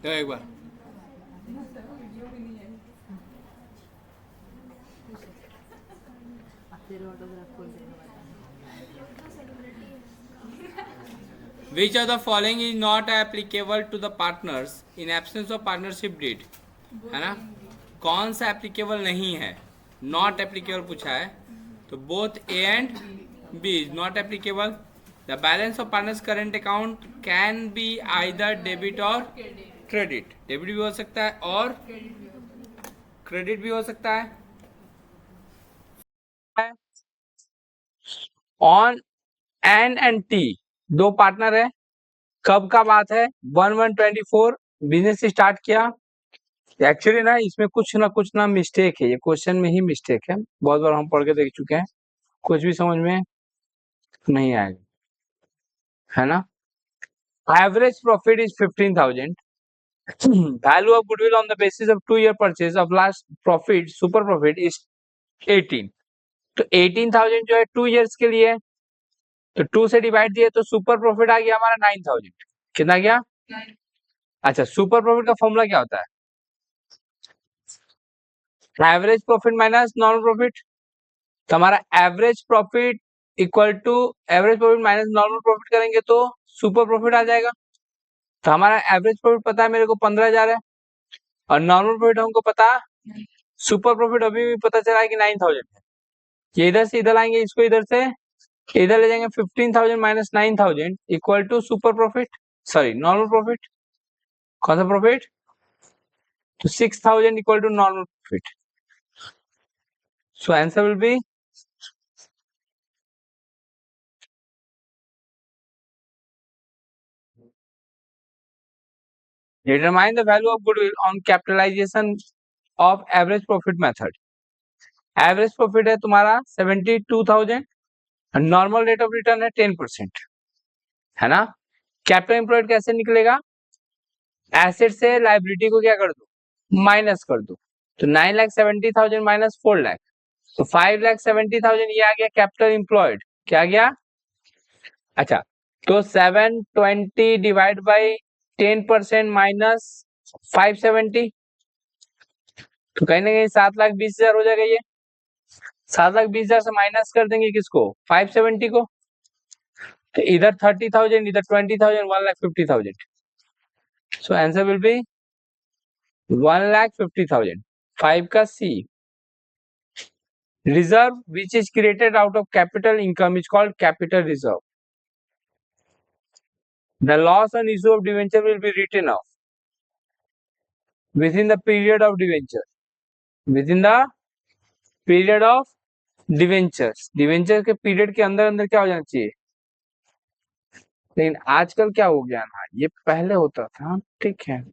तो एक बार which of the following is not applicable to the partners in absence of partnership deed, है ना। कौन सा एप्लीकेबल नहीं है, नॉट एप्लीकेबल पूछा है, तो both A and B is not applicable. The balance of partners current account can be either debit और क्रेडिट, डेबिट भी हो सकता है और क्रेडिट भी हो सकता है। ऑन एन एंड टी दो पार्टनर है, कब का बात है, 1124 बिजनेस स्टार्ट किया। एक्चुअली ना इसमें कुछ ना मिस्टेक है, ये क्वेश्चन में ही मिस्टेक है, बहुत बार हम पढ़ के देख चुके हैं, कुछ भी समझ में नहीं आएगा, है ना। Average profit is 15,000। Value of goodwill on the basis of 2 year purchase of last profit super profit is 18। तो 18,000 जो है 2 years के लिए, तो 2 से डिवाइड दिए तो सुपर प्रॉफिट आ गया हमारा 9,000। कितना गया? अच्छा, सुपर प्रॉफिट का फॉर्मूला क्या होता है? Average profit minus normal profit. तो हमारा average profit equal to average profit minus normal profit करेंगे तो सुपर प्रॉफिट आ जाएगा। तो हमारा एवरेज प्रॉफिट पता है मेरे को 15,000 है, और नॉर्मल प्रॉफिट हमको पता, सुपर प्रॉफिट अभी भी पता चला है कि 9,000 है। ये इधर से इधर आएंगे, इसको इधर से इधर ले जाएंगे, 15,000 minus 9,000 equal to super profit, sorry normal profit. कौन सा प्रॉफिट? तो 6,000 equal to normal profit. So answer will be determine the value of goodwill on capitalization of average profit method। Average profit है तुम्हारा 72,000, नॉर्मल रेट ऑफ रिटर्न है 10%, है ना। Capital employed कैसे निकलेगा? एसेट से लाइबिलिटी को क्या कर दो, माइनस कर दो। तो 9,70,000 माइनस 4,00,000, तो 5,70,000 ये आ गया कैपिटल एम्प्लॉयड। क्या आ गया? अच्छा, तो 720 डिवाइड बाई 10% माइनस 570, तो कहीं ना कहीं 7,20,000 हो जाएगा। ये 7,20,000 से माइनस कर देंगे किसको, 570 को, तो इधर 30,000 इधर 20,000, 1,50,000। सो आंसर विल बी 1,50,000। 5 का C. Reserve which is created out of capital income is called capital reserve. The loss on issue of debenture will be written off within the period of debenture, within the period of debentures. Debenture के period के अंदर अंदर क्या हो जाना चाहिए, लेकिन आजकल क्या हो गया ना, ये पहले होता था, ठीक है,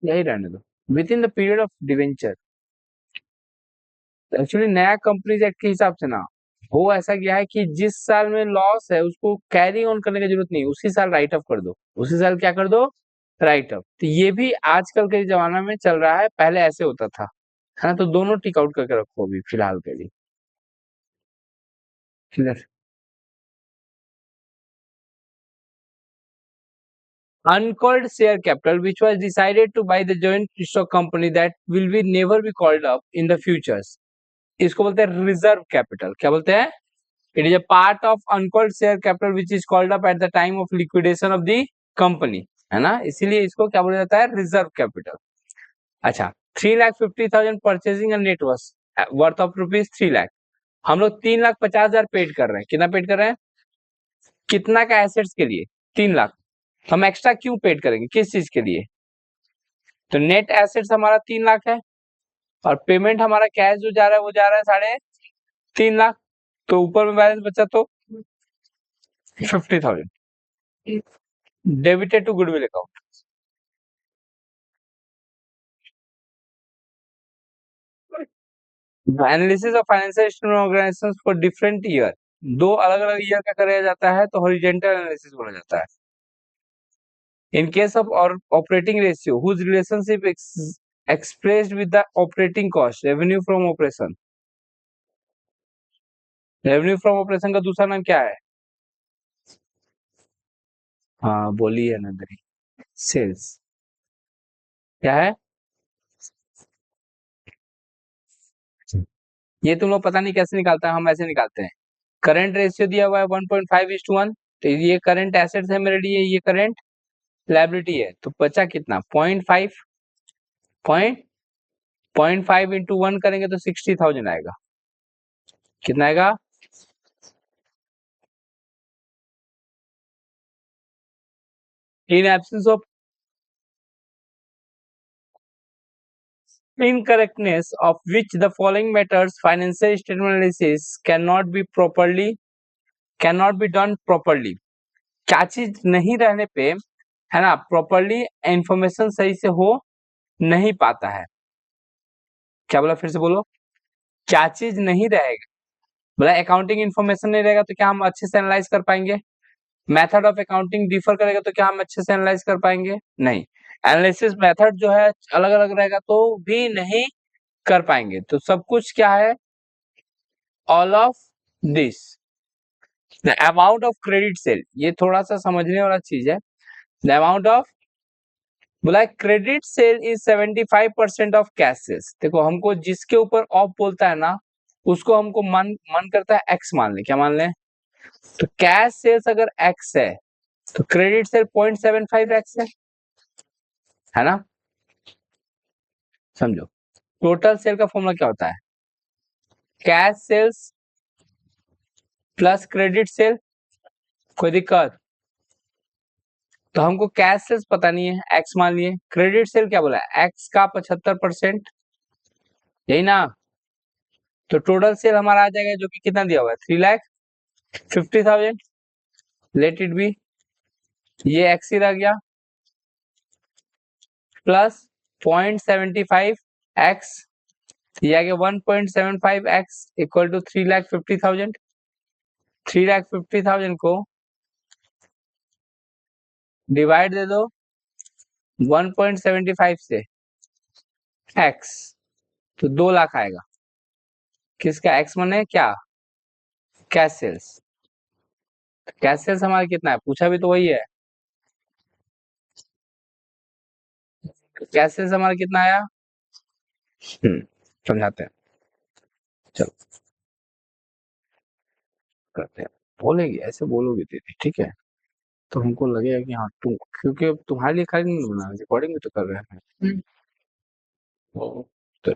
यही रहने दो, with in the period of debenture. Actually नया कंपनीज एक्ट के हिसाब से ना वो ऐसा गया है कि जिस साल में लॉस है उसको कैरी ऑन करने की जरूरत नहीं, उसी साल राइट ऑफ कर दो, उसी साल क्या कर दो, राइट ऑफ। तो ये भी आजकल के जमाना में चल रहा है, पहले ऐसे होता था, है ना। तो दोनों टिक आउट करके रखो अभी फिलहाल के लिए, clear. Uncalled share capital which was decided to buy the joint stock company that will be never be called up in the futures, इसको बोलते हैं रिजर्व कैपिटल। क्या बोलते हैं? It is a part of uncalled share capital which is called up at the time of liquidation of the company, है ना, इसीलिए इसको क्या बोला जाता है, रिजर्व कैपिटल। अच्छा, 3,50,000 परचेजिंग नेट वर्थ ऑफ ₹3,00,000। हम लोग 3,50,000 पेड कर रहे हैं। कितना पेड कर रहे हैं? कितना का एसेट्स के लिए? 3,00,000। हम एक्स्ट्रा क्यों पेड करेंगे, किस चीज के लिए? तो नेट एसेट्स हमारा 3,00,000 है, और पेमेंट हमारा कैश जो जा रहा है वो जा रहा है 3,50,000, तो ऊपर में बैलेंस बचा तो 50,000 debited to goodwill account. Analysis of financial organisations for different year, दो अलग अलग ईयर का कराया जाता है तो हॉरिजॉन्टल एनालिसिस बोला जाता है। In case of operating ratio whose relationship expressed with the operating cost, revenue from operation। Revenue from operation का दूसरा नाम क्या है? हाँ बोलिए नंदनी। सेल्स क्या है? ये तुम लोग पता नहीं कैसे निकालता है, हम ऐसे निकालते हैं। करंट रेशियो दिया हुआ है 1.5:1, तो ये करंट एसेट्स है मेरे लिए, ये करंट लायबिलिटी है, तो बचा कितना 0.5, 0.5 इंटू 1 करेंगे तो 60,000 आएगा। कितना आएगा? इन absence of incorrectness of which the following matters financial statement analysis cannot be done properly। क्या चीज नहीं रहने पे है ना प्रॉपरली इंफॉर्मेशन सही से हो नहीं पाता है। क्या बोला, फिर से बोलो। क्या चीज नहीं रहेगा, बोला अकाउंटिंग इन्फॉर्मेशन नहीं रहेगा तो क्या हम अच्छे से एनालाइज कर पाएंगे? मेथड ऑफ अकाउंटिंग डिफर करेगा तो क्या हम अच्छे से एनालाइज कर पाएंगे? नहीं। एनालिसिस मेथड जो है अलग अलग रहेगा तो भी नहीं कर पाएंगे। तो सब कुछ क्या है? All of this. The amount of credit sale, ये थोड़ा सा समझने वाला चीज है। द अमाउंट ऑफ, बोला credit sale is 75% of cash sales. देखो हमको जिसके ऊपर ऑफ बोलता है ना उसको हमको मन मन करता है एक्स मान ले। क्या मान ले? तो कैश सेल्स अगर एक्स है तो क्रेडिट सेल 0.75 एक्स है ना? समझो। टोटल सेल का फॉर्मूला क्या होता है? Cash sales plus credit sale. कोई दिक्कत? तो हमको कैश सेल्स पता नहीं है, एक्स मान लिए। क्रेडिट सेल क्या बोला है? एक्स का 75%, यही ना? तो टोटल सेल हमारा आ जाएगा जो कि कितना दिया हुआ है 3,50,000। लेट इट बी, ये एक्स ही रह गया प्लस 0.75 एक्स, ये आ गया 1.75 एक्स इक्वल टू 3,50,000। 3,50,000 को डिवाइड दे दो 1.75 से एक्स, तो 2 लाख आएगा। किसका? एक्स माने क्या? Cash sales. कैश सेल्स हमारा कितना है पूछा भी तो वही है। कैश सेल्स हमारा कितना आया? समझाते हैं, चलो करते हैं। बोलेगी ऐसे बोलोगे दीदी, ठीक है? तो हमको लगेगा कि हाँ तुम, क्योंकि अब तुम्हारे लिए खाली नहीं बना, रिकॉर्डिंग भी तो कर रहे हैं। ओ, तो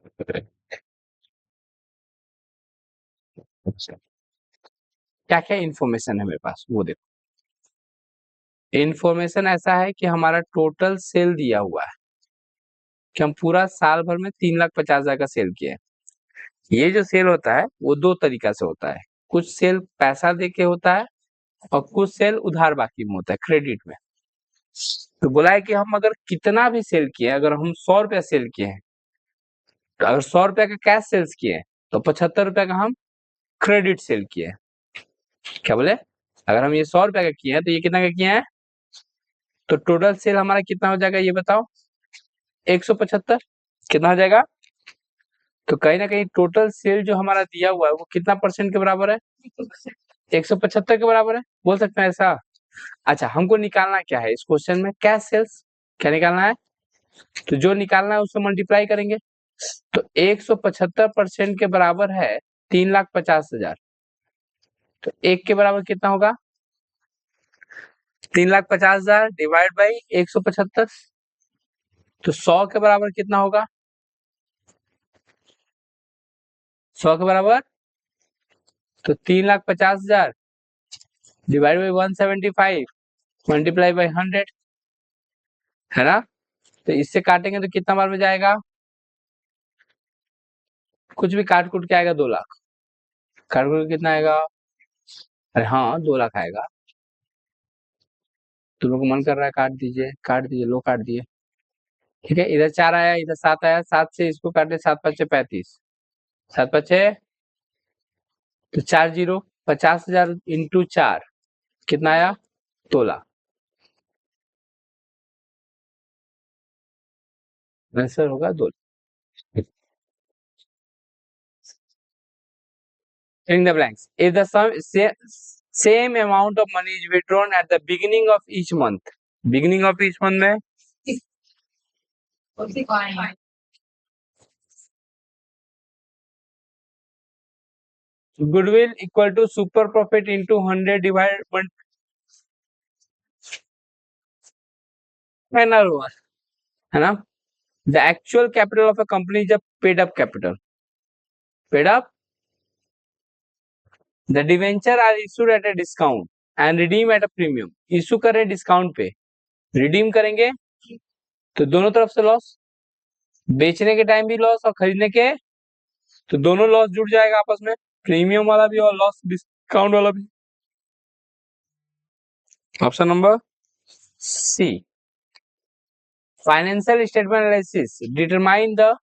क्या क्या इन्फॉर्मेशन है मेरे पास वो देखो। इन्फॉर्मेशन ऐसा है कि हमारा टोटल सेल दिया हुआ है कि हम पूरा साल भर में 3,50,000 का सेल किया है। ये जो सेल होता है वो दो तरीका से होता है। कुछ सेल पैसा दे के होता है और कुछ सेल उधार बाकी में होता है, क्रेडिट में। तो बोला है कि हम अगर कितना भी सेल किए, अगर हम 100 रुपया सेल किए हैं, तो अगर 100 रुपया का कैश सेल्स किए हैं तो 75 रुपया का हम क्रेडिट सेल किए हैं। क्या बोले? अगर हम ये 100 रुपया का किए हैं तो ये कितना का किए हैं? तो टोटल सेल हमारा कितना हो जाएगा ये बताओ? 175। कितना हो जाएगा? तो कहीं ना कहीं टोटल सेल जो हमारा दिया हुआ है वो कितना परसेंट के बराबर है? 175 के बराबर है, बोल सकते हैं ऐसा। अच्छा, हमको निकालना क्या है इस क्वेश्चन में? Cash sales. क्या निकालना है? तो जो निकालना है उससे मल्टीप्लाई करेंगे। तो 175% के बराबर है 3,50,000। तो एक के बराबर कितना होगा? 3,50,000 डिवाइड बाई 175। तो 100 के बराबर कितना होगा? 100 के बराबर तो 3,50,000 डिवाइड बाई 175 मल्टीप्लाई बाई 100, है ना? तो इससे काटेंगे तो कितना बार में जाएगा? कुछ भी काट कूट के आएगा 2 लाख। काट कूट के कितना आएगा? अरे हाँ 2 लाख आएगा। तुम लोग को मन कर रहा है काट दीजिए, काट दीजिए, लो काट दिए। ठीक है, इधर 4 आया, इधर 7 आया, 7 से इसको काटे, 7×5 = 35, 7×5 तो 4 0, 50,000 इंटू 4 कितना आया? 2 लाख। आंसर होगा 2 lakh. Fill the blanks. If the same amount of money is withdrawn at the beginning of each month, beginning of each month में goodwill equal to super profit into 100 divide है ना। The actual capital of a company is a paid up capital, paid up. The debenture are issued at a discount and redeem at a premium. Issue करें discount पे, redeem करेंगे तो दोनों तरफ से loss, बेचने के टाइम भी लॉस और खरीदने के, तो दोनों लॉस जुड़ जाएगा आपस में, प्रीमियम वाला भी और लॉस डिस्काउंट वाला भी। Option number C. Financial statement analysis determine the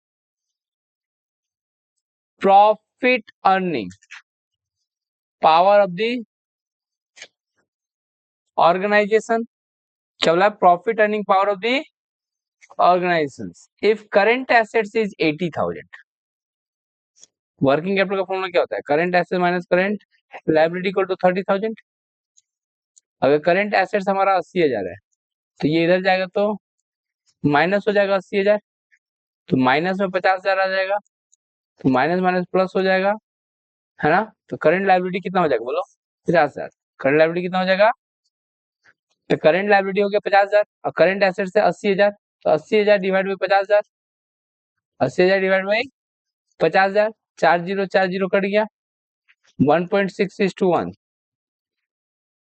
profit earning power of the organisation. क्या बोला? Profit earning power of the organisation. If current assets is 80,000, working capital का फॉर्मूला क्या होता है? Current asset minus current liability equal to 30,000। अगर current assets हमारा 80,000 है तो ये इधर जाएगा तो माइनस हो जाएगा 80,000, तो माइनस में 50,000 आ जाएगा, तो माइनस माइनस प्लस हो जाएगा, है ना। तो करंट लायबिलिटी कितना हो जाएगा बोलो? 50,000। करंट लायबिलिटी कितना हो जाएगा? तो करंट लायबिलिटी हो गया 50,000 और करंट एसेट से 80,000, तो 80,000 divide by 50,000, 80,000 divide by 50,000, 4 zero cut गया, 1.6:1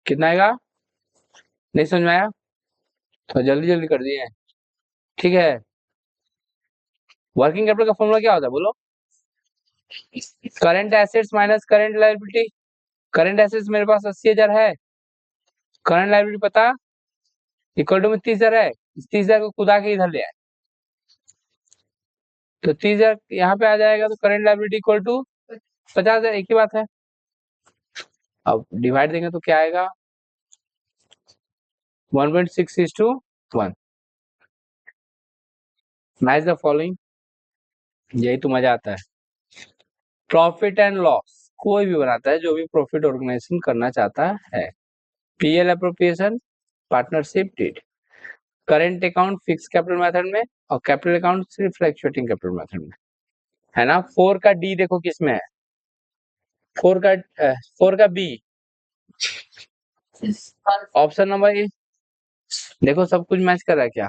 कितना आएगा? नहीं समझ में आया तो जल्दी जल्दी कर दिए, ठीक है। वर्किंग कैपिटल का फॉर्मूला क्या होता है बोलो? Current assets minus current liability. Current assets मेरे पास 80,000 है, करंट लायबिलिटी पता इक्वल टू में 30,000 है, इस 30,000 को खुदा के इधर ले आए तो 30,000 यहाँ पे आ जाएगा, तो करंट लायबिलिटी इक्वल टू 50,000, एक ही बात है। अब डिवाइड देंगे तो क्या आएगा? 1.6:1। मैच द फॉलोइंग, यही तो मजा आता है। प्रॉफिट एंड लॉस कोई भी बनाता है जो भी प्रॉफिट ऑर्गेनाइजेशन करना चाहता है। PL appropriation, partnership deed, current account fix capital method में और कैपिटल अकाउंट सिर्फ फ्लक्चुएटिंग कैपिटल मेथड में, है ना। 4 का डी देखो किसमें है? 4 का बी, ऑप्शन नंबर ए। देखो सब कुछ मैच कर रहा है क्या?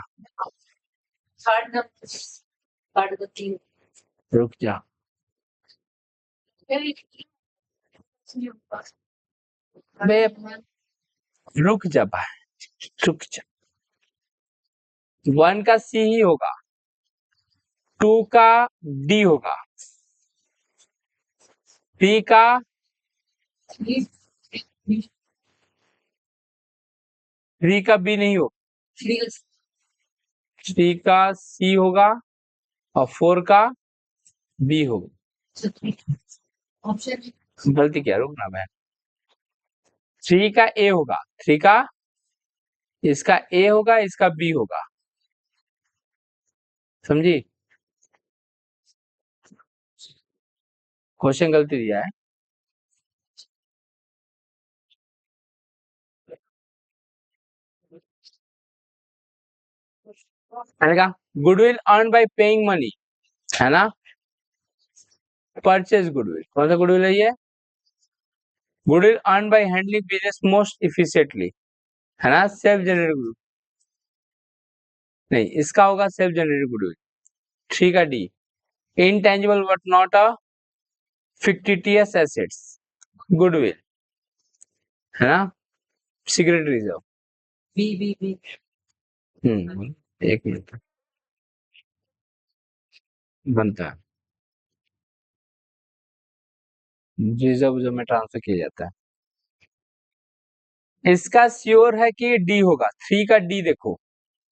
रुक जा, बे रुक जा भाई, रुक जा। 1 का सी ही होगा, 2 का डी होगा, 3 का 3 का बी नहीं होगा, 3 का सी होगा और 4 का बी होगा। गलती क्या, रुकना मैं। 3 का ए होगा, 3 का इसका ए होगा, इसका बी होगा, समझी? क्वेश्चन गलती दिया है। Goodwill earn by paying money, है ना। परचेज गुडविल, कौन सा गुडविल है ये? Goodwill earn by handling business most efficiently, है ना। सेल्फ जनरेटेड गुडविल नहीं, इसका होगा सेल्फ जनरेटेड गुडविल। 3 का D, intangible but not a fictitious assets goodwill, है ना। Secret reserve, B B B. एक मिनट बनता है, रिजर्व में ट्रांसफर किया जाता है। इसका श्योर है कि डी होगा। 3 का डी देखो,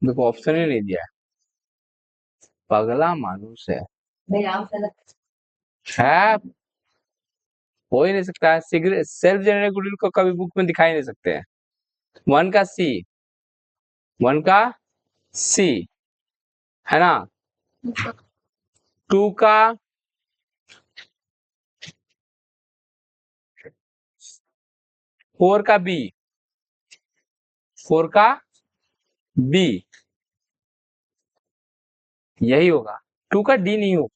देखो ऑप्शन ही नहीं दिया है, पगला मानुस है हो ही नहीं सकता है। सेल्फ जनरेटेड गुडविल को कभी बुक में दिखाई नहीं सकते हैं। 1 का सी, 1 का सी, है ना। 2 का 4 का बी, 4 का बी, यही होगा, टू का डी नहीं होगा।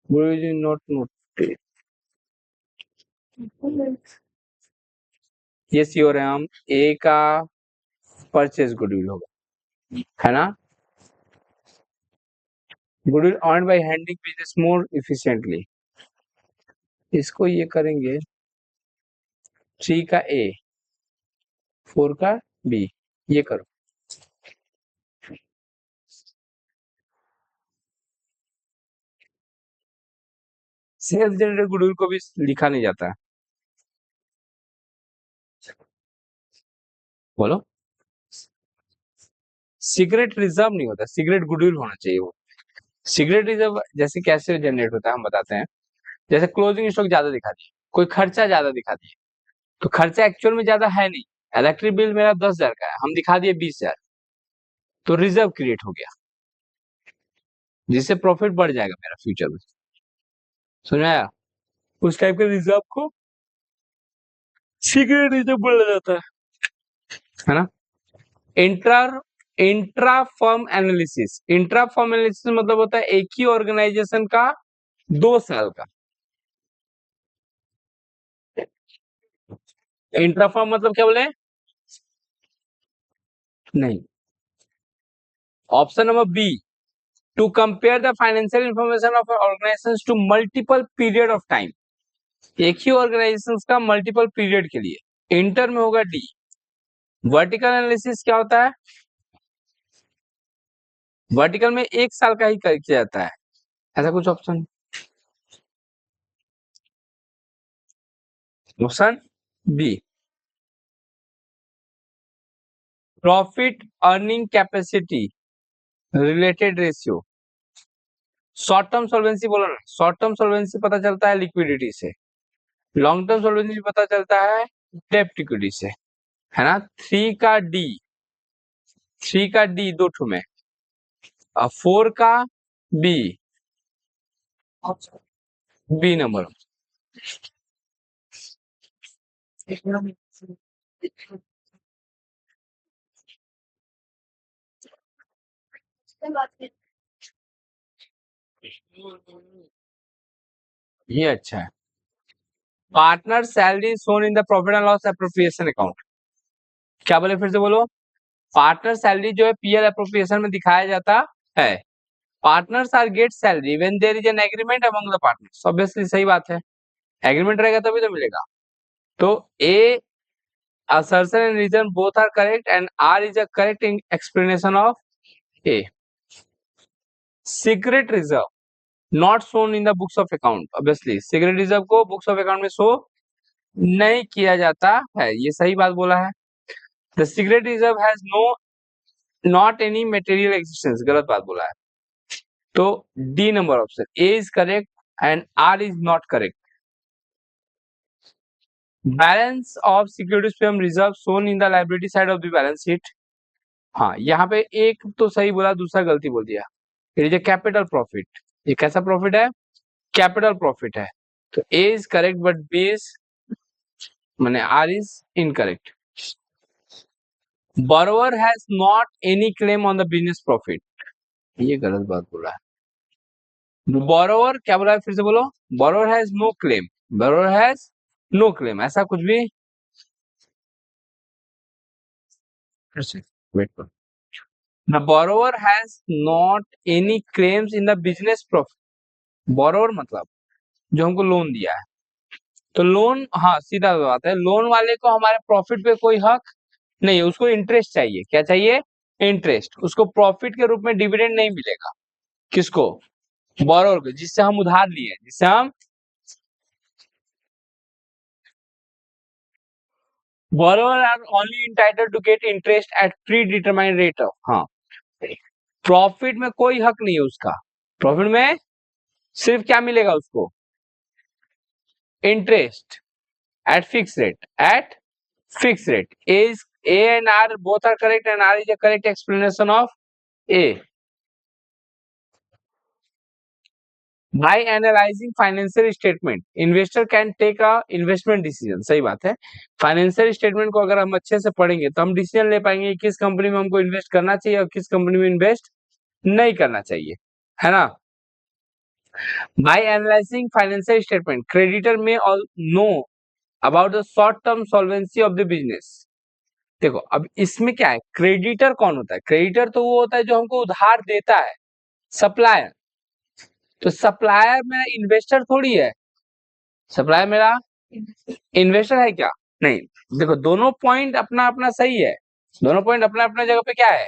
नॉट नोट, ये श्योर है हम, ए का परचेज गुडविल होगा, है ना। Goodwill earn by handling business more efficiently, इसको ये करेंगे 3 का ए, 4 का बी, ये करो। सेल्स जनरेटेड गुडविल को भी लिखा नहीं जाता है, बोलो। सीक्रेट रिजर्व नहीं होता, सीक्रेट गुडविल होना चाहिए वो। सीक्रेट रिजर्व जैसे कैसे जनरेट होता है हम बताते हैं। जैसे क्लोजिंग स्टॉक ज्यादा दिखा दिए, कोई खर्चा ज्यादा दिखा दिए, तो खर्चा एक्चुअल में ज्यादा है नहीं, इलेक्ट्रिक बिल मेरा 10,000 का है, हम दिखा दिए 20,000, तो रिजर्व क्रिएट हो गया, जिससे प्रॉफिट बढ़ जाएगा मेरा फ्यूचर में। सुनाया, उस टाइप के रिजर्व को सीक्रेट रिजर्व बोला जाता है ना। Inter intra firm analysis, intra firm analysis मतलब होता है एक ही ऑर्गेनाइजेशन का 2 साल का। इंट्रा फर्म मतलब क्या बोले, नहीं, option number B, to compare the financial information of organisation to multiple period of time, एक ही ऑर्गेनाइजेशन का मल्टीपल पीरियड के लिए। इंटर में होगा डी। वर्टिकल एनालिसिस क्या होता है, वर्टिकल में 1 साल का ही किया जाता है, ऐसा कुछ option. Option B, profit earning capacity related ratio. Short term solvency बोलो ना, शॉर्ट टर्म सॉल्वेंसी पता चलता है लिक्विडिटी से, लॉन्ग टर्म सॉल्वेंसी पता चलता है डेप्ट इक्विटी से, है ना। 3 का डी, 3 का डी दो ठो में, और 4 का बी, बी नंबर। ये अच्छा है। Partner salary shown in the profit and loss appropriation account, क्या बोले फिर से बोलो। पार्टनर सैलरी जो है पीएल एप्रोप्रिएशन में दिखाया जाता है। Partners are get salary when there is an agreement among the partners, obviously सही बात है, एग्रीमेंट रहेगा तभी तो मिलेगा। तो ए assertion and reason both are correct and R is a correct explanation of A. Secret reserve not shown in the books of account, obviously secret reserve को books of account में show नहीं किया जाता है, ये सही बात बोला है। The secret reserve has no not any material existence, गलत बात बोला है। तो D number option A is correct and R is not correct. Balance of securities from reserve shown in the liability side of the balance sheet, हाँ यहाँ पे एक तो सही बोला, दूसरा गलती बोल दिया। It is a capital profit, ये कैसा प्रॉफिट है, कैपिटल प्रॉफिट है। तो A is correct but B is माने R is incorrect. borrower has not any claim on the business profit, ये गलत बात बोला है। borrower क्या बोला है फिर से बोलो, borrower has no claim, borrower has no claim, ऐसा कुछ भी। वेट करो, the borrower has not any claims in the business profit, borrower मतलब जो हमको लोन दिया है, तो लोन, हाँ सीधा बात है, लोन वाले को हमारे प्रॉफिट पे कोई हक नहीं है, उसको इंटरेस्ट चाहिए, क्या चाहिए, इंटरेस्ट, उसको प्रॉफिट के रूप में डिविडेंड नहीं मिलेगा। किसको, बोरोवर को, जिससे हम उधार लिए, जिससे हम, borrower are only entitled to get interest at predetermined rate of, हाँ प्रॉफिट में कोई हक नहीं है उसका, प्रॉफिट में सिर्फ क्या मिलेगा उसको, interest eight fix rate, eight fix rate. is A and R both are correct and R is a correct explanation of A. By analysing financial statement investor can take a investment decision. सही बात है, financial statement को अगर हम अच्छे से पढ़ेंगे तो हम डिसीजन ले पाएंगे किस कंपनी में हमको इन्वेस्ट करना चाहिए और किस कंपनी में इन्वेस्ट नहीं करना चाहिए, है ना। By analysing financial statement creditor may all know about the short term solvency of the business. देखो अब इसमें क्या है, क्रेडिटर कौन होता है? क्रेडिटर तो वो होता है जो हमको उधार देता है, सप्लायर। तो सप्लायर मेरा इन्वेस्टर थोड़ी है, सप्लायर मेरा इन्वेस्टर है क्या? नहीं। देखो दोनों पॉइंट अपना अपना सही है, दोनों पॉइंट अपना अपना जगह पे क्या है,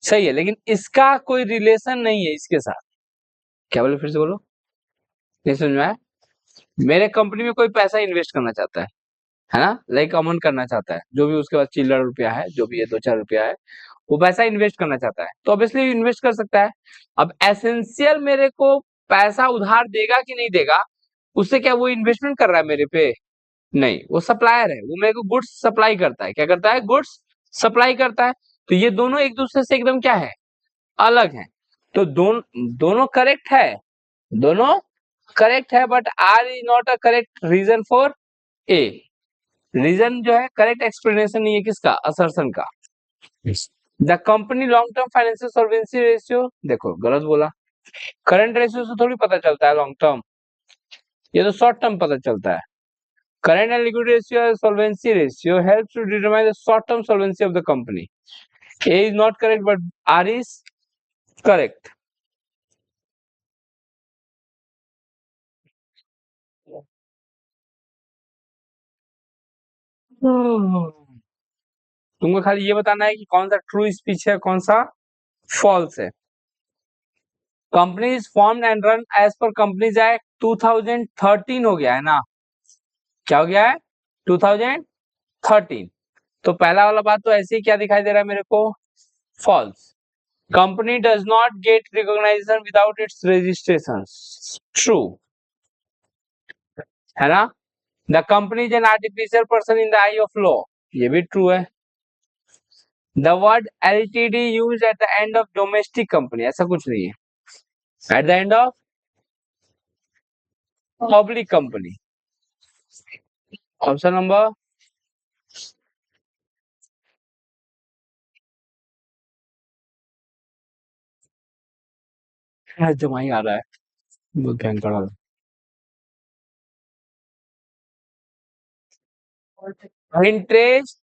सही है, लेकिन इसका कोई रिलेशन नहीं है इसके साथ। क्या बोले, फिर से बोलो, नहीं समझ में आया? मेरे कंपनी में कोई पैसा इन्वेस्ट करना चाहता है ना, लाइक अमाउंट करना चाहता है, जो भी उसके पास चिल्लर रुपया है, जो भी है 2-4 रुपया है, वो पैसा इन्वेस्ट करना चाहता है, तो ऑब्वियसली इन्वेस्ट कर सकता है। अब एसेंशियल मेरे को पैसा उधार देगा कि नहीं देगा, उससे क्या वो इन्वेस्टमेंट कर रहा है मेरे पे? नहीं, वो सप्लायर है, वो मेरे को गुड्स सप्लाई करता है। क्या करता है? गुड्स सप्लाई करता है। तो ये दोनों एक दूसरे से एकदम क्या है, अलग है। तो दोनों करेक्ट है, दोनों करेक्ट है, but R is not a correct reason for A. Reason जो है करेक्ट एक्सप्लेनेशन नहीं है किसका, असर्शन का। The company long term financial solvency ratio, देखो गलत बोला, करंट रेशियो से थोड़ी पता चलता है लॉन्ग टर्म, ये तो शॉर्ट टर्म पता चलता है। Current and liquidity ratio or solvency ratio helps to determine the short-term solvency of the company. A is not correct, but R is correct. तुमको खाली ये बताना है कि कौन सा ट्रू स्पीच है, कौन सा फॉल्स है। Company is formed and run as per companies act 2013 हो गया है ना, क्या हो गया है? 2013। तो पहला वाला बात तो ऐसे ही क्या दिखाई दे रहा है मेरे को, false. Company does not get recognition without its registration, true, है ना। The company is an artificial person in the eye of law, ये भी ट्रू है। The word LTD use at the end of domestic company, ऐसा कुछ नहीं है, at the end of public company. Option number जमा ही आ रहा है, बहुत भयंकर वाला। Interest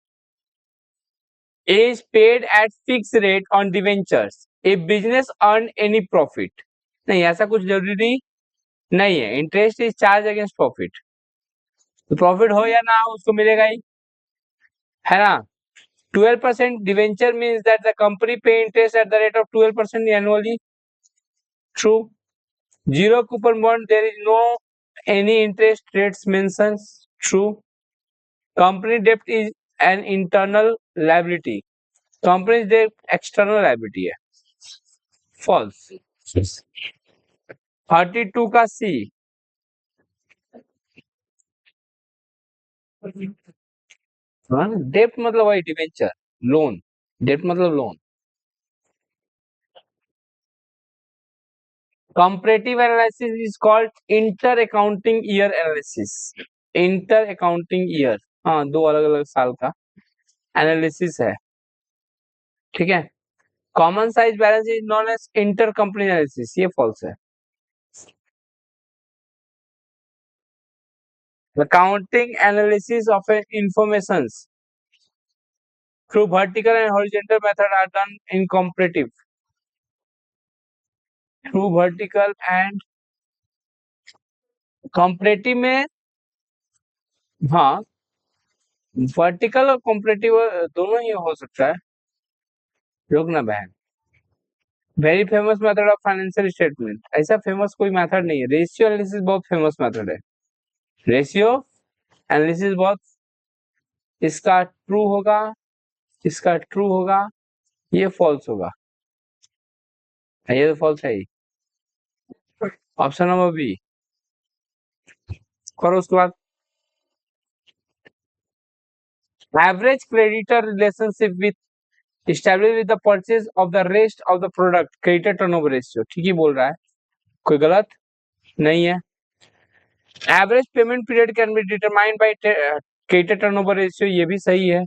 is paid at fixed rate on debentures if business earn any profit। नहीं, ऐसा कुछ जरूरी नहीं है, interest is charge against profit, तो प्रॉफिट हो या ना हो उसको मिलेगा ही, है ना। 12% debenture means that the company पे interest at the rate of 12% annually, true. Zero coupon bond there is no any interest rates mentions, true. Company dept is an internal liability, company dept external liability है, false. 32 का सी, डेप्ट मतलब वही debenture, loan, डेप्ट मतलब loan. Comparative analysis is called inter accounting year analysis, inter accounting year, हाँ, दो अलग अलग साल का एनालिसिस है, ठीक है। Common size balance is known as inter company analysis, ये फॉल्स है। Accounting analysis of information through vertical and horizontal method are done in comparative, through vertical and comparative में, हाँ, वर्टिकल और कॉम्परेटिव दोनों ही हो सकता है, रुकना बहन। Very famous method of financial statement, ऐसा फेमस कोई मेथड नहीं है, रेशियो एनालिसिस बहुत फेमस मेथड है, रेशियो एनालिसिस बहुत, इसका ट्रू होगा, इसका ट्रू होगा, ये फॉल्स होगा, ये तो फॉल्स है ही। ऑप्शन नंबर बी करो, उसके बाद average creditor relationship with established with the purchase of the rest of the product, creditor turnover ratio, ठीक ही बोल रहा है, कोई गलत? नहीं है। Average payment period can be determined by creditor turnover ratio, ये भी सही है।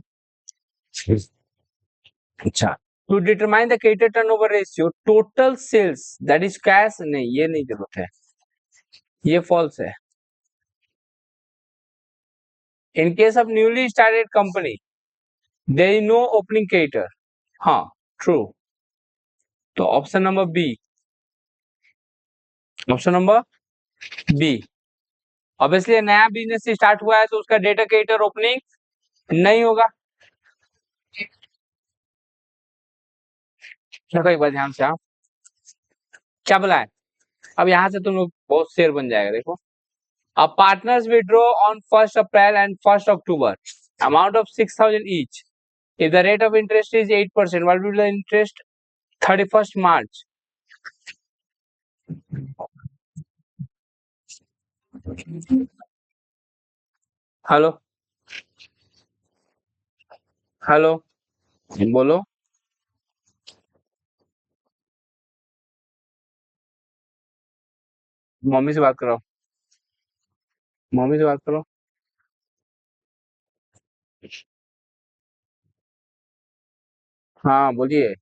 अच्छा, to determine the creditor turnover ratio total sales that is cash, नहीं ये नहीं जरूरत है, ये फॉल्स है। In case of newly started company there is no opening creditor, हाँ ट्रू। तो option number B, option number B. Obviously नया बिजनेस स्टार्ट हुआ है तो उसका डेटा क्रेडिटर ओपनिंग नहीं होगा। देखो एक बार ध्यान से, आप क्या बोला है, अब यहाँ से तुम लोग बहुत शेर बन जाएगा। देखो, अब partners withdraw on 1st April and 1st October amount of 6,000 each, if the rate of interest is 8%, what will be the interest 31st March? Hello hello, बोलो। मम्मी से बात करो, मम्मी से बात करो। हाँ बोलिए।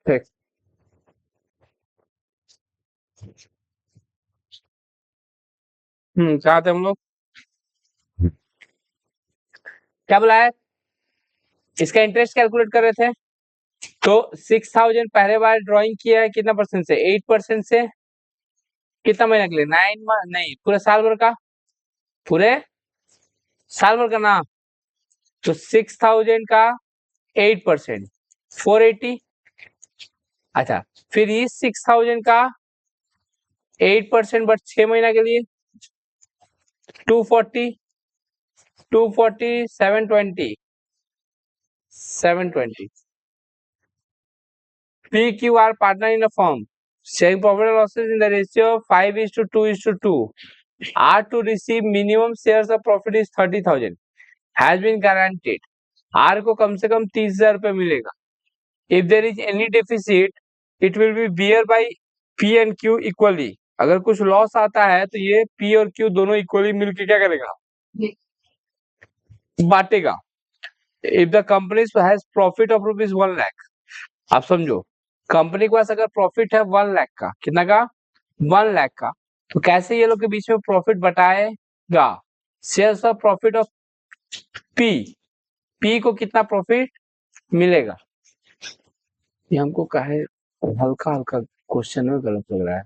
ठीक। कहाँ थे हम लोग, क्या बोला है, इसका इंटरेस्ट कैलकुलेट कर रहे थे। तो 6,000 पहले बार ड्राइंग किया है कितना परसेंट से, 8% से। कितना महीना के लिए, 9 मंथ, नहीं पूरे साल भर का, पूरे साल भर का ना। तो 6,000 का 8%, 480। अच्छा, फिर इस 6,000 का 8% बट 6 महीना के लिए 240, 240, 720, 720। PQR partner in a firm sharing profit and losses in the ratio of 5:2:2 are to receive minimum shares of profit is 30,000 has been guaranteed। R को कम से कम 30,000 रुपए मिलेगा। If there is any deficit, it will be bear by P and Q equally। अगर कुछ loss आता है तो ये P और Q दोनों इक्वली मिलकर क्या करेगा, बांटेगा। If the company has profit of rupees 1 lakh, आप समझो कंपनी के पास अगर प्रॉफिट है 1 लाख का, कितना का, 1 लाख का, तो कैसे ये लोग के बीच में प्रॉफिट बटाएगा, shares of profit of P, P को कितना प्रॉफिट मिलेगा। ये हमको काहे हल्का हल्का क्वेश्चन में गलत लग रहा है,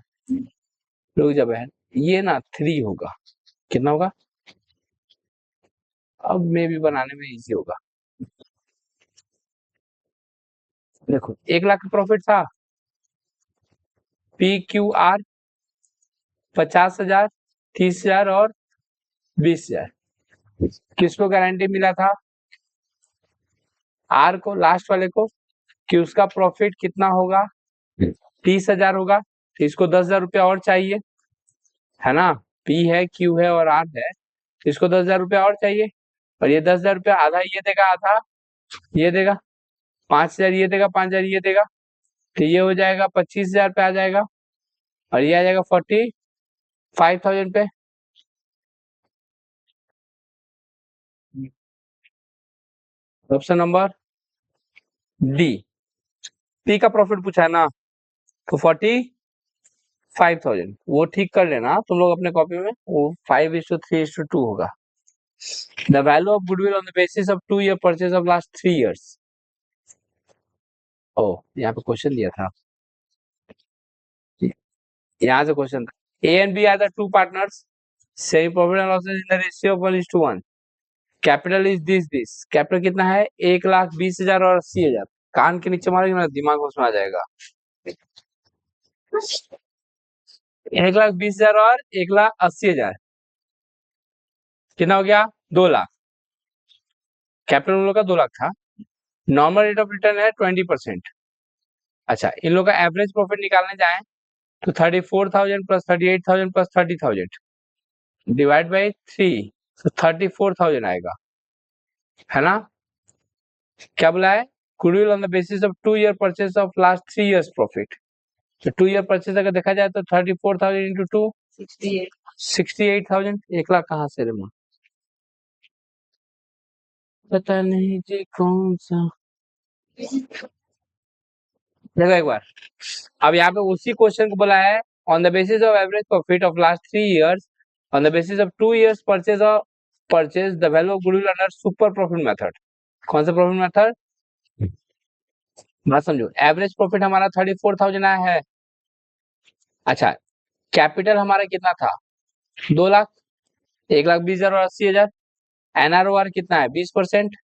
रुक जा बहन, ये ना 3 होगा, कितना होगा, अब मे भी बनाने में इजी होगा। देखो 1 लाख का प्रॉफिट था, पी क्यू आर 50,000, 30,000 और 20,000, किसको गारंटी मिला था, आर को, लास्ट वाले को, कि उसका प्रॉफिट कितना होगा, 30,000 होगा। तो इसको 10,000 रुपया और चाहिए, है ना, पी है, क्यू है और आर है, तो इसको 10,000 रुपया और चाहिए। और ये 10,000 रुपया आधा ये देगा, आधा ये देगा, 5,000 ये देगा, 5,000 ये देगा, तो ये हो जाएगा 25,000 पे आ जाएगा, और ये आ जाएगा 45,000 पे। ऑप्शन नंबर डी, पी का प्रॉफिट पूछा है ना, तो 45,000 वो ठीक कर लेना तुम लोग अपने कॉपी में, वो 5:3:2 होगा। The value of goodwill on the basis of 2-year purchase of last 3 years। ओ, यहाँ पे क्वेश्चन दिया था, यहाँ से क्वेश्चन था, A and B are the two partners sharing profit and losses in the ratio of 1:1। Capital is this, capital कितना है, 1,20,000 और 80,000। कान के नीचे मारेंगे ना दिमाग उसमें आ जाएगा। 1,20,000 और 1,80,000 कितना हो गया, 2 लाख। कैपिटल उन लोग का 2 लाख था। नॉर्मल रेट ऑफ रिटर्न है 20%। अच्छा, इन लोग का एवरेज प्रॉफिट निकालने जाए तो 34,000 प्लस 38,000 प्लस 30,000 डिवाइड बाई 3, तो 34,000 आएगा, है ना, क्या बोला है, goodwill on the basis of 2 year purchase of last 3 years profit. तो 2 ईयर परचेज अगर देखा जाए तो 34,000 इंटू 2 68,000। 1 लाख कहाँ से रे माँ, पता नहीं जी कौन सा। देखो एक बार, अब यहाँ पे उसी क्वेश्चन को बोला है on the basis of average profit of last 3 years on the basis of 2 years purchase the value of goodwill under super profit method. कौन सा प्रॉफिट मेथड, बात समझो। एवरेज प्रॉफिट हमारा 34,000 आया है। अच्छा, कैपिटल हमारा कितना था, 2 लाख, 1,20,000 और 80,000। एनआरओआर कितना है, 20%।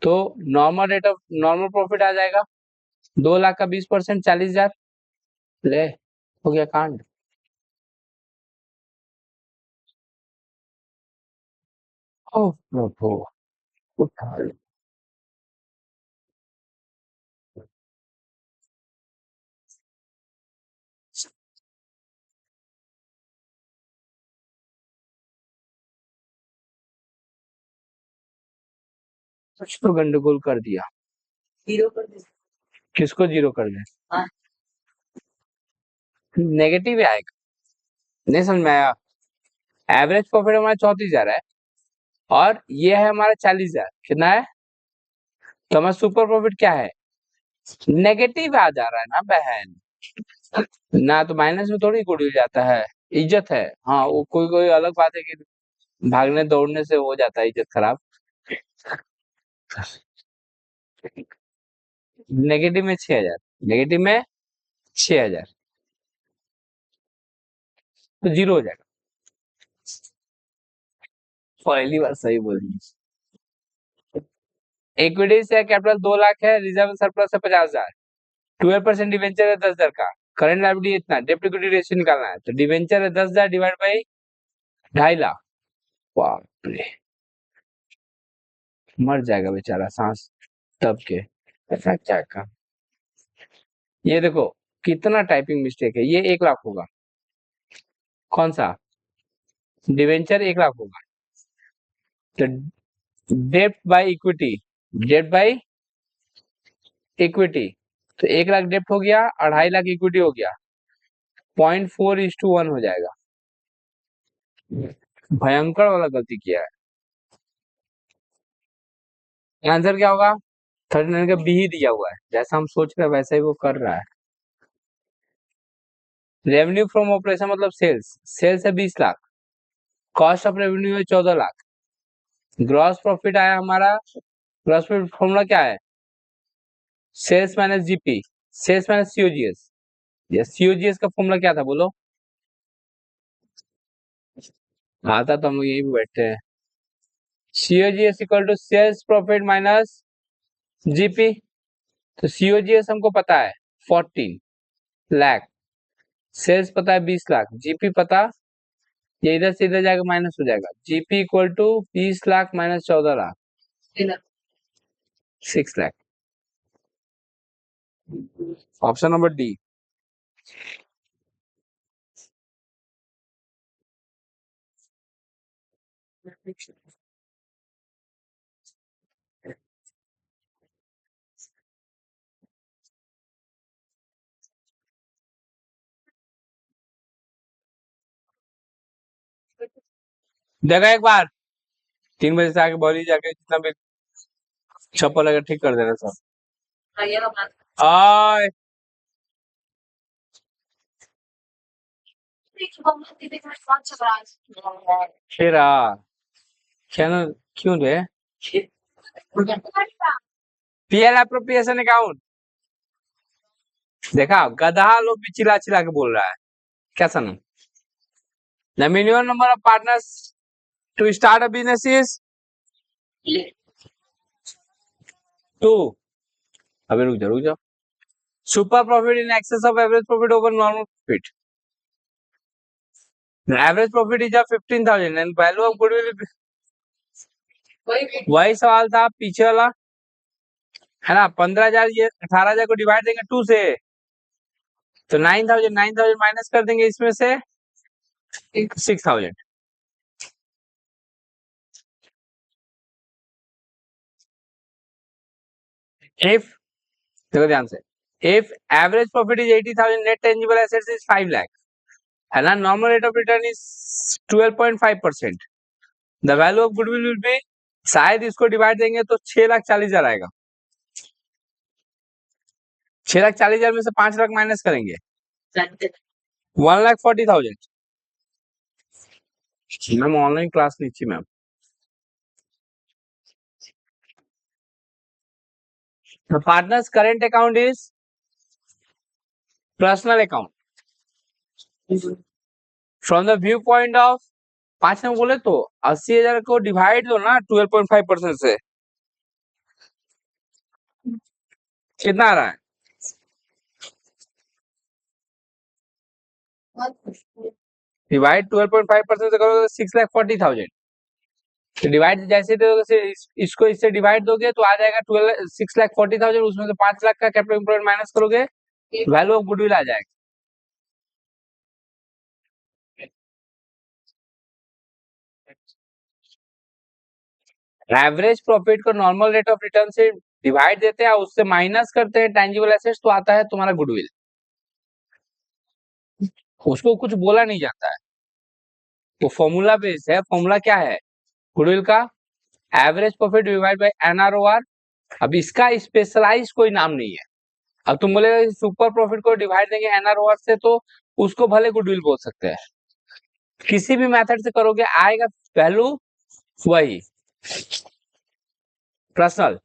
तो नॉर्मल प्रॉफिट आ जाएगा 2 लाख का 20%, 40,000। ले, हो गया कांड। ओह प्रभु, उठा लो। कुछ तो गंडगोल कर दिया। जीरो कर दे, किसको जीरो कर दे, नेगेटिव आएगा। नहीं समझ में आया। एवरेज प्रॉफिट हमारा 34,000 है और ये है हमारा 40,000। कितना है, तो हमारा सुपर प्रॉफिट क्या है, नेगेटिव आ जा रहा है ना बहन। ना तो माइनस में थोड़ी गुड हो जाता है, इज्जत है। हाँ, वो कोई कोई अलग बात है कि भागने दौड़ने से हो जाता है इज्जत खराब। नेगेटिव में 6,000, नेगेटिव में 6,000 तो जीरो हो जाएगा। पहली बार सही बोली। इक्विटी से कैपिटल 2 लाख है, रिजर्व सरप्लस है 50,000, 12% डिवेंचर है 10,000 का, करंट लायबिलिटी इतना, डेप्ट इक्विटी रेशियो निकालना है। तो डिवेंचर है 10,000 डिवाइड बाई 2.5 लाख। बाप रे, मर जाएगा बेचारा सांस दब के। ऐसा क्या का, ये देखो कितना टाइपिंग मिस्टेक है। ये 1 लाख होगा, कौन सा, डिवेंचर 1 लाख होगा। तो डेप्ट by equity, dept by equity, तो 1 लाख डेप्ट हो गया, 2.5 लाख इक्विटी हो गया, 0.4:1 हो जाएगा। भयंकर वाला गलती किया है। आंसर क्या होगा, 39 का बी ही दिया हुआ है, जैसा हम सोच रहे हैं वैसा ही वो कर रहा है। रेवेन्यू फ्रॉम ऑपरेशन मतलब सेल्स, सेल्स है 20 लाख, कॉस्ट ऑफ रेवेन्यू है 14 लाख, ग्रॉस प्रॉफिट आया हमारा। ग्रॉस प्रॉफिट फॉर्मूला क्या है, sales minus GP, sales minus COGS. ये सीओजीएस का फॉर्मूला क्या था बोलो, आता तो हम लोग यही पे बैठे हैं। COGS equal to sales profit minus GP. तो सीओजीएस हमको पता है 14 लाख, सेल्स पता है 20 लाख, जीपी पता, ये इधर से इधर जाएगा माइनस हो जाएगा। GP equal to 20 lakh minus 14 lakh, 6 lakh. Option number D. देखा एक बार, 3 बजे से आके बॉली जाके जितना भी चप्पल अगर ठीक कर देना सब। आय फिर क्या ना, क्यों रे, पीएल एप्रोप्रिएशन अकाउंट। देखा, गधा लोग भी चिल्ला चिल्ला के बोल रहा है, क्या सनम। The minimum number of partners to start a business is 2। अबे रुक जा रुक जा। Super profit in excess of average profit over normal profit. Average profit is 15,000 and value of goodwill, वही सवाल था पीछे वाला, है ना। 15,000, ये 18,000 को डिवाइड देंगे 2 से, तो 9,000 माइनस कर देंगे इसमें से 6,000। इफ, देखो ध्यान से, if average profit is 80,000, net tangible assets is 5 lakh and our normal rate of return is 12.5%, the value of goodwill will be, शायद इसको डिवाइड देंगे तो 6,40,000 आएगा। 6,40,000 में से 5 लाख माइनस करेंगे, 1,40,000। मैम ऑनलाइन क्लास लीजिए ma'am. The partner's current account is personal account. From the viewpoint of 5 में बोले तो 80,000 को डिवाइड दो ना 12.5% से, कितना आ रहा है? डिवाइड 12.5% से करोगे तो 6,40,000। तो डिवाइड जैसे दोगे इसको इससे डिवाइड दोगे तो आ जाएगा 6,40,000, उसमें से 5 लाख का कैपिटल एम्प्लॉयड माइनस करोगे, वैल्यू ऑफ गुडविल आ जाएगा। एवरेज प्रॉफिट को नॉर्मल रेट ऑफ रिटर्न से डिवाइड देते हैं, उससे माइनस करते हैं टेंजिबल एसेट्स, तो आता है तुम्हारा गुडविल। उसको कुछ बोला नहीं जाता है, वो फॉर्मूला बेस्ड है। फॉर्मूला क्या है गुडविल का? Average profit divide by NROR. अब इसका स्पेशलाइज कोई नाम नहीं है। अब तुम बोले सुपर प्रॉफिट को डिवाइड देंगे एनआरओआर से तो उसको भले गुडविल बोल सकते हैं, किसी भी मेथड से करोगे आएगा वैल्यू वही। Personal,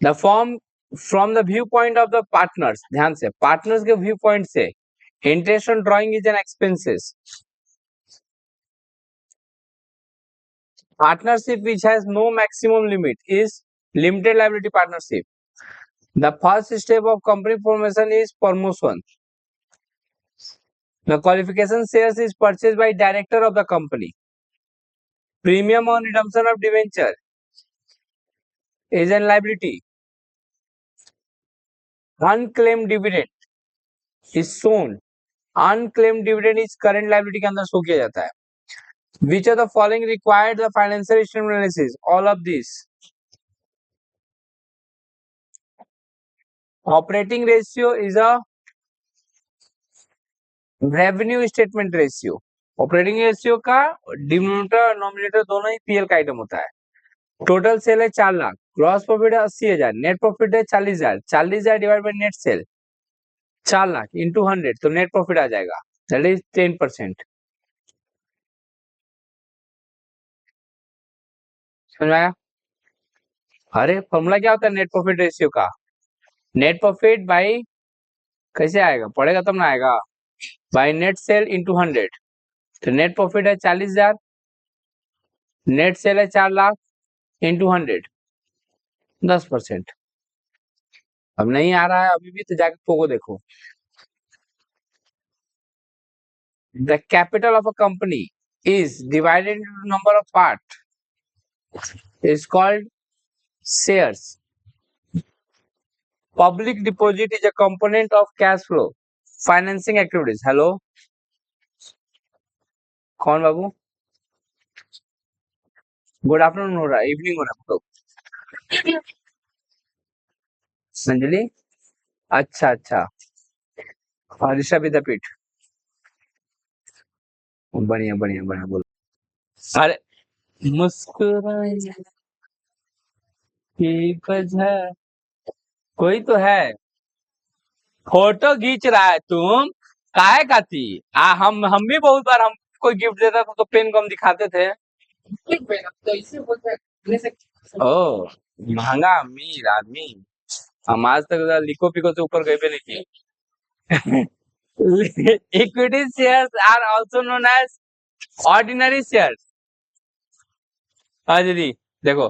the form from the view point of the partners, ध्यान से पार्टनर्स के व्यू पॉइंट से interest on drawing is an expenses. Partnership which has no maximum limit is limited liability partnership. The first step of company formation is promotion. The qualification shares is purchased by director of the company. Premium on redemption of debenture is a liability. Unclaimed dividend is shown. Unclaimed dividend is current liability के अंदर show किया जाता है। Which of the following required the financial statement analysis? All of these. Operating ratio is a revenue statement ratio. Operating ratio का denominator nominator दोनों ही PL का item होता है। टोटल सेल है 4 लाख, ग्रॉस प्रॉफिट है 80,000, नेट प्रॉफिट है 40,000, 40,000 divide by net cell 4 lakh into 100, तो net profit आ जाएगा, दैट इज 10%। समझ में आया? अरे फॉर्मूला क्या होता है नेट प्रॉफिट रेशियो का? नेट प्रॉफिट बाई, कैसे आएगा, पढ़ेगा तब ना आएगा, बाई नेट सेल इंटू 100। तो नेट प्रॉफिट है 40,000, नेट सेल है 4 लाख इंटू 100, 10%। अब नहीं आ रहा है अभी भी तो जाके पोगो देखो। The capital of a company is divided into number of parts, is called shares. Public deposit is a component of cash flow financing activities. Hello, कौन बाबू? गुड आफ्टरनून हो रहा है, इवनिंग हो रहा है। संजलि, अच्छा अच्छा, हरीशा विद्यापीठ, बढ़िया बढ़िया बढ़िया, बोलो। अरे मुस्कुराए की वजह कोई तो है, फोटो खींच रहा है तुम, काहे खाती? हम भी बहुत बार, हम कोई गिफ्ट देता था तो पेन को हम दिखाते थे। ओ महंगा अमीर आदमी, हम आज तक लिको पिको से ऊपर गए भी नहीं किए। Equity shares are also known as ordinary shares. हाँ दीदी देखो,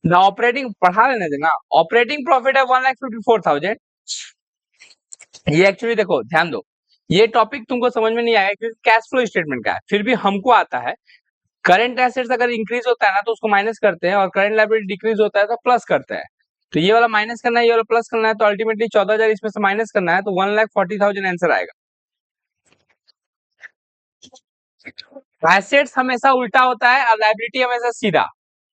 ऑपरेटिंग पढ़ा लेने देना। ऑपरेटिंग प्रॉफिट है 1,54,000। ये एक्चुअली देखो ध्यान दो, ये टॉपिक तुमको समझ में नहीं आएगा क्योंकि कैश फ्लो स्टेटमेंट का है, फिर भी हमको आता है। करंट एसेट्स अगर इंक्रीज होता है ना तो उसको माइनस करते हैं, और करंट लायबिलिटी डिक्रीज होता है तो प्लस करते हैं। तो ये वाला माइनस करना है, ये वाला प्लस करना है, तो अल्टीमेटली 14,000 इसमें से माइनस करना है, तो 1,40,000 आंसर आएगा। एसेट्स हमेशा उल्टा होता है और लायबिलिटी हमेशा सीधा।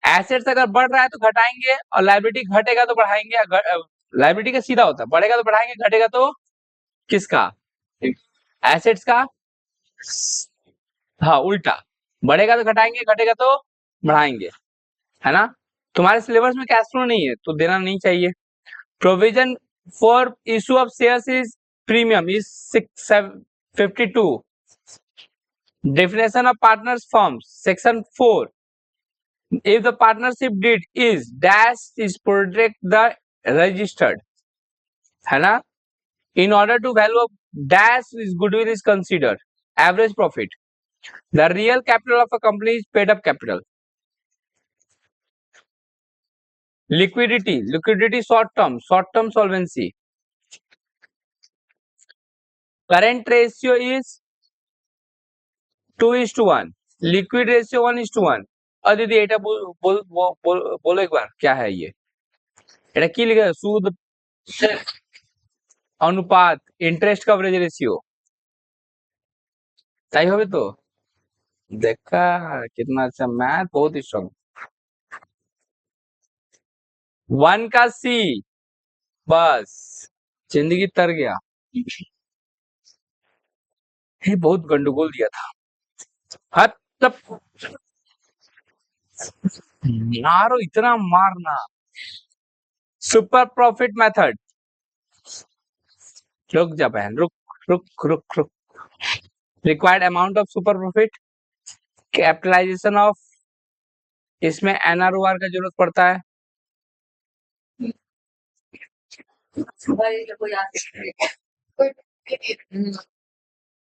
एसेट्स अगर बढ़ रहा है तो घटाएंगे और लायबिलिटी घटेगा तो बढ़ाएंगे। लायबिलिटी का सीधा होता है, बढ़ेगा तो बढ़ाएंगे, घटेगा तो किसका, एसेट्स का। हाँ उल्टा, बढ़ेगा तो घटाएंगे, घटेगा तो बढ़ाएंगे, है ना। तुम्हारे सिलेबस में कैश फ्लो नहीं है तो देना नहीं चाहिए। Provision for issue of shares is premium is 652। Definition of partners firms, section 4. If the partnership deed is dash is protect the registered, है ना। In order to value of dash is goodwill is considered. Average profit. The real capital of a company is paid up capital. Liquidity short term solvency. Current ratio is 2:1. Liquid ratio 1:1. दीदी এটা बोलो एक बार क्या है ये, এটা কি লিখা है, सूद अनुपात, इंटरेस्ट कवरेज रेशियो, তাই হবে তো। देखा कितना अच्छा, मैथ बहुत स्ट्रांग। 1 का सी, बस जिंदगी तर गया। ये बहुत गंडगोल दिया था। हद तक मारो, इतना मारना। सुपर प्रॉफिट मेथड, रुक जा बहन, रुक रुक रुक रुक। Required amount of super profit, capitalization of, इसमें एनआरओआर का जरूरत पड़ता है।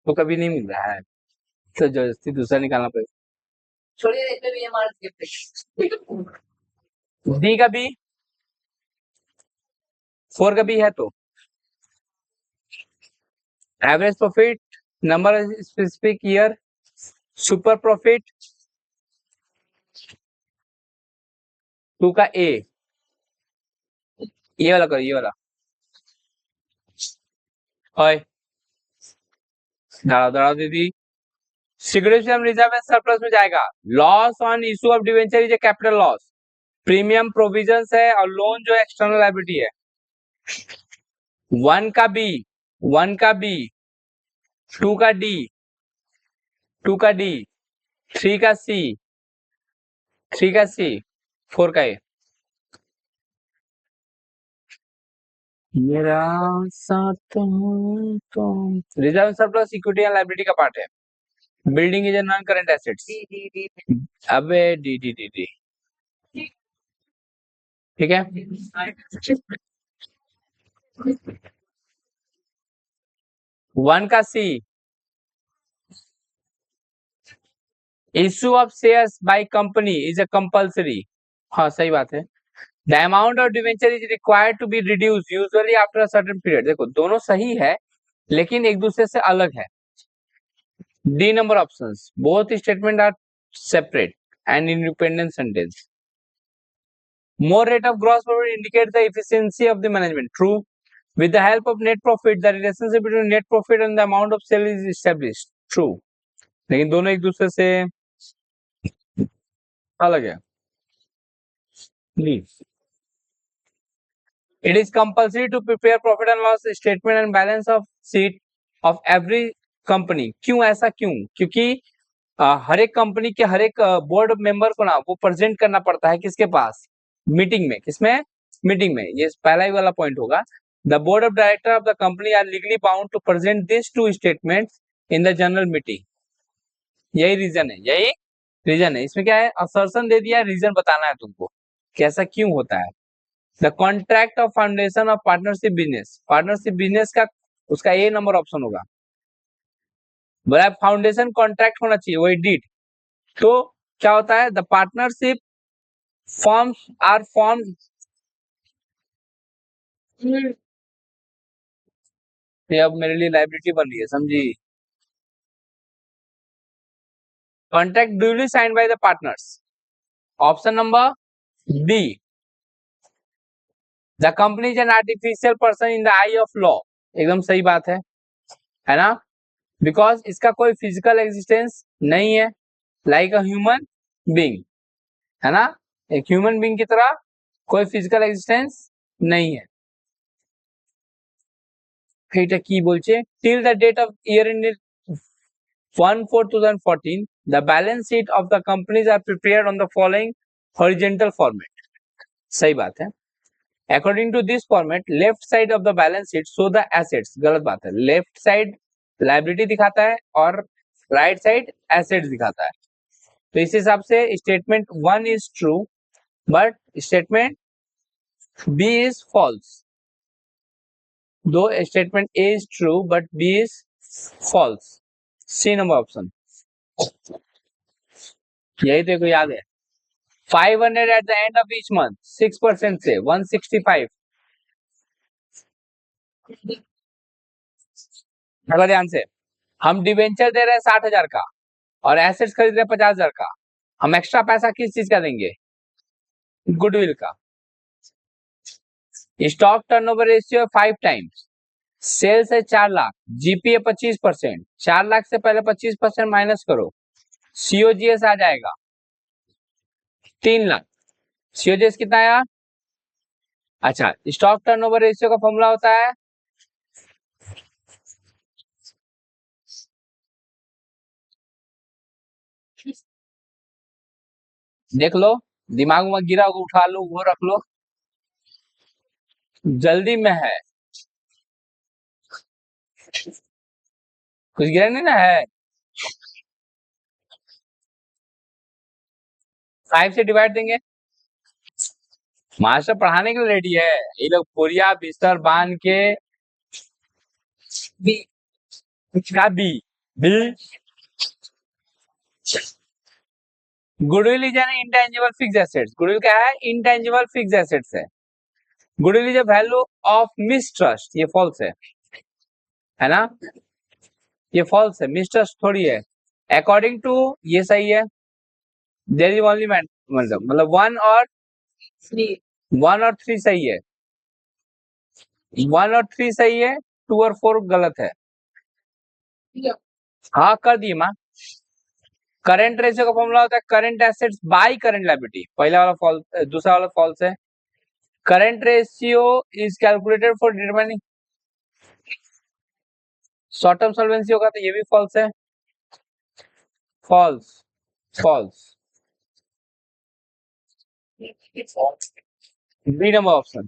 तो कभी नहीं मिल रहा है तो जबरदस्ती दूसरा निकालना पड़ेगा। डी का बी, 4 का बी है तो average profit, number specific year, super profit, 2 का ए, ये वाला करो, ये वाला। दाड़ाओ दीदी। सिक्योरिटी रिजर्व एंड सरप्लस में जाएगा। Loss on issue of debenture is a capital loss. Premium provisions है और लोन जो एक्सटर्नल लायबिलिटी है। 1 का बी, 1 का बी, 2 का डी, 2 का डी, 3 का सी, 3 का सी, 4 का ए। मेरा साथ तुम, reserve surplus equity and liability का पार्ट है। Building is a non current assets. अबे डी डी डी डी, ठीक है। 1 का C, issue of shares by company is a compulsory. हाँ सही बात है। The amount of debenture is required to be reduce usually after a certain period. देखो दोनों सही है लेकिन एक दूसरे से अलग है। D number options, both statement are separate and independent sentence. More rate of gross profit indicates the efficiency of the management. True. With the help of net profit, the relationship between net profit and the amount of sale is established. True. लेकिन दोनों एक दूसरे से अलग है। It is compulsory to prepare profit and loss statement and balance of sheet of every company. क्यों ऐसा क्यों? क्योंकि हर एक कंपनी के हर एक बोर्ड मेंबर को ना वो प्रेजेंट करना पड़ता है किसके पास, मीटिंग में। किसमें? मीटिंग में। ये पहला ही वाला पॉइंट होगा। The board of director of the company are legally bound to present this two statements in the general meeting. यही रीजन है, यही रीजन है। इसमें क्या है, असर्शन दे दिया, रीजन बताना है तुमको कैसा क्यों होता है। The contract of foundation of partnership business, partnership business का उसका ए नंबर ऑप्शन होगा। बोला फाउंडेशन कॉन्ट्रैक्ट होना चाहिए, वही डीड। तो क्या होता है, the partnership forms are form, ये अब मेरे लिए लाइबिलिटी बन रही है, समझी। Contract duly signed by the partners. Option number B, the company is an artificial person in the eye of law. एकदम सही बात है ना, बिकॉज इसका कोई फिजिकल एग्जिस्टेंस नहीं है। लाइक अ ह्यूमन बीइंग, है ना, एक ह्यूमन बीइंग की तरह कोई फिजिकल एग्जिस्टेंस नहीं है। এটা কি বলছে, till the date of year ended 1/4/2014 the balance sheet of the companies are prepared on the following horizontal format। सही बात है। According to this format, left side of the balance sheet show the assets। गलत बात है, left side liability दिखाता है और right side assets दिखाता है। तो इस हिसाब से statement 1 is true but statement B is false. दो statement A is true but B is false. C number option, यही तो याद है। 500 at the end of each month 6% से 165। अगर ध्यान से, हम डिवेंचर दे रहे हैं 60,000 का और एसेट्स खरीद रहे हैं 50,000 का, हम एक्स्ट्रा पैसा किस चीज का देंगे? गुडविल का। Stock turnover ratio 5 times, sales है 4 लाख, जीपीए 25%, 4 लाख से पहले 25% माइनस करो, सीओजीएस आ जाएगा 3 लाख। सीओजीएस कितना आया? अच्छा, स्टॉक टर्नओवर रेशियो का फॉर्मूला होता है देख लो, दिमाग में गिरा होगा उठा लो, वो रख लो, जल्दी में है, कुछ गिरा नहीं ना है। 5 से डिवाइड देंगे, मास्टर पढ़ाने के लिए रेडी है, ये लोग पुरिया बिस्तर बांध के B B B goodwill is an intangible fixed assets. Goodwill क्या है? इंटेंजिबल फिक्स्ड एसेट्स है। Goodwill is a value of mistrust, ये फॉल्स है ना, ये फॉल्स है, मिसट्रस्ट थोड़ी है। अकॉर्डिंग टू ये सही है, देयर इज ओनली मतलब 1 और 3 सही है, 1 और 3 सही है, 2 और 4 गलत है। हाँ कर दिए माँ। करंट रेशियो का फॉर्मूला होता है current assets by current liability, पहला वाला फॉल्स, दूसरा वाला फॉल्स है। Current ratio is calculated for determining short term solvency होगा, तो ये भी फॉल्स है, false false. B number option.